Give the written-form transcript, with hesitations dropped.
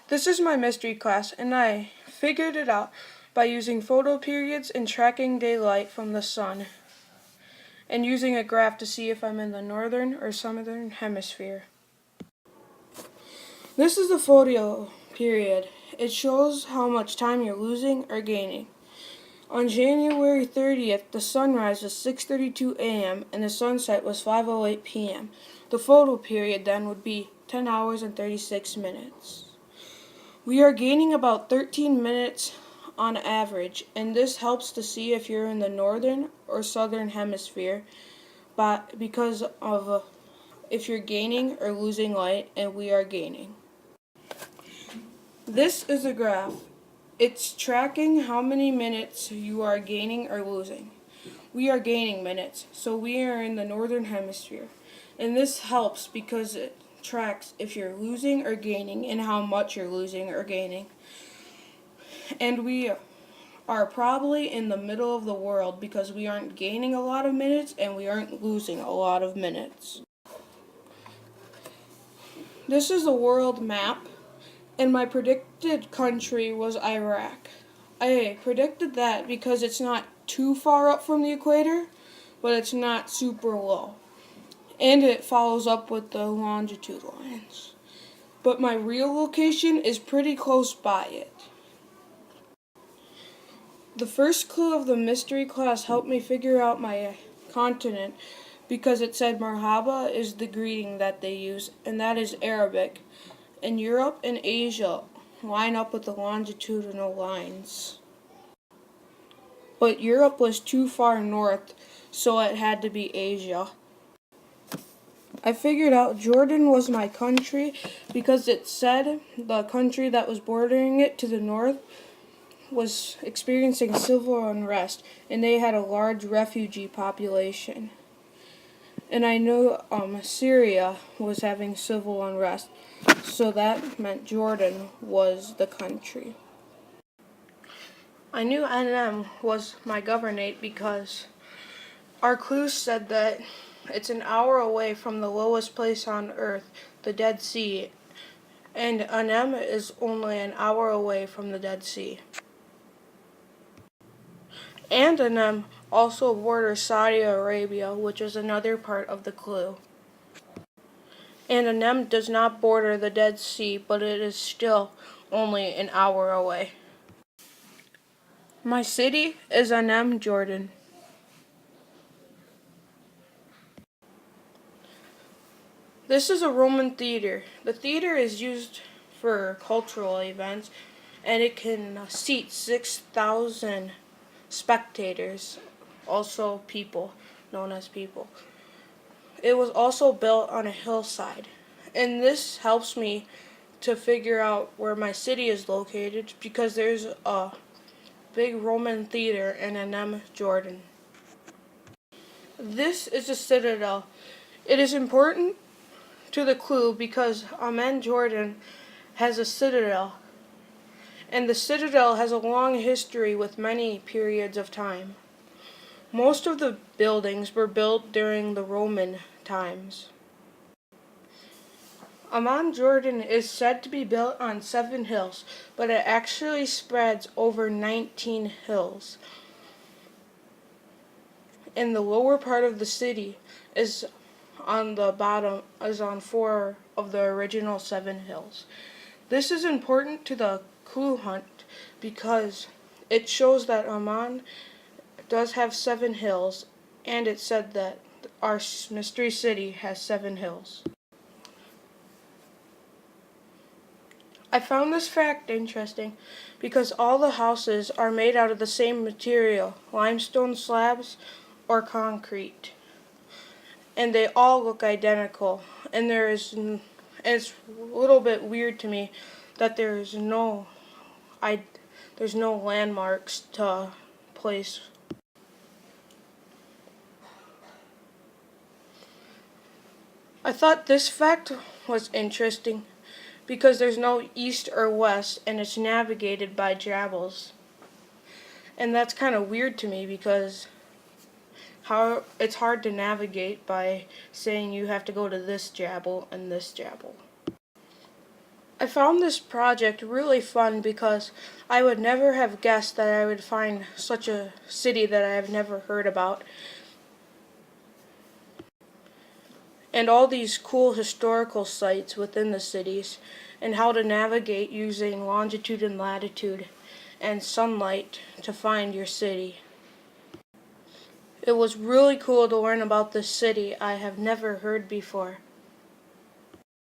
This is my mystery class, and I figured it out by using photoperiods and tracking daylight from the sun, and using a graph to see if I'm in the northern or southern hemisphere. This is the photo period. It shows how much time you're losing or gaining. On January 30th, the sunrise was 6:32 a.m. and the sunset was 5:08 p.m. The photo period then would be 10 hours and 36 minutes. We are gaining about 13 minutes on average, and this helps to see if you're in the northern or southern hemisphere because of if you're gaining or losing light, and we are gaining. This is a graph. It's tracking how many minutes you are gaining or losing. We are gaining minutes, so we are in the northern hemisphere. And this helps because it tracks if you're losing or gaining and how much you're losing or gaining. And we are probably in the middle of the world because we aren't gaining a lot of minutes and we aren't losing a lot of minutes. This is the world map, and my predicted country was Iraq. I predicted that because it's not too far up from the equator, but it's not super low. And it follows up with the longitude lines. But my real location is pretty close by it. The first clue of the mystery class helped me figure out my continent because it said Marhaba is the greeting that they use, and that is Arabic. And Europe and Asia line up with the longitudinal lines. But Europe was too far north, so it had to be Asia. I figured out Jordan was my country because it said the country that was bordering it to the north was experiencing civil unrest, and they had a large refugee population. And I knew Syria was having civil unrest, so that meant Jordan was the country. I knew NM was my governorate because our clues said that it's an hour away from the lowest place on earth, the Dead Sea, and NM is only an hour away from the Dead Sea. And NM also borders Saudi Arabia, which is another part of the clue. And NM does not border the Dead Sea, but it is still only an hour away. My city is NM, Jordan. This is a Roman theater. The theater is used for cultural events, and it can seat 6,000 spectators, also people, known as people. It was also built on a hillside, and this helps me to figure out where my city is located because there's a big Roman theater in NM, Jordan. This is a citadel. It is important to the clue because Amman, Jordan has a citadel, and the citadel has a long history with many periods of time. Most of the buildings were built during the Roman times. Amman, Jordan is said to be built on 7 hills, but it actually spreads over 19 hills. And the lower part of the city is on 4 of the original 7 hills. This is important to the clue hunt because it shows that Amman does have 7 hills, and it said that our mystery city has 7 hills. I found this fact interesting because all the houses are made out of the same material, limestone slabs or concrete. And they all look identical, and it's a little bit weird to me that there's no landmarks to place. I thought this fact was interesting because there's no east or west, and it's navigated by jabals. And that's kind of weird to me because it's hard to navigate by saying you have to go to this jabal and this jabal. I found this project really fun because I would never have guessed that I would find such a city that I have never heard about, and all these cool historical sites within the cities, and how to navigate using longitude and latitude and sunlight to find your city. It was really cool to learn about this city I have never heard before.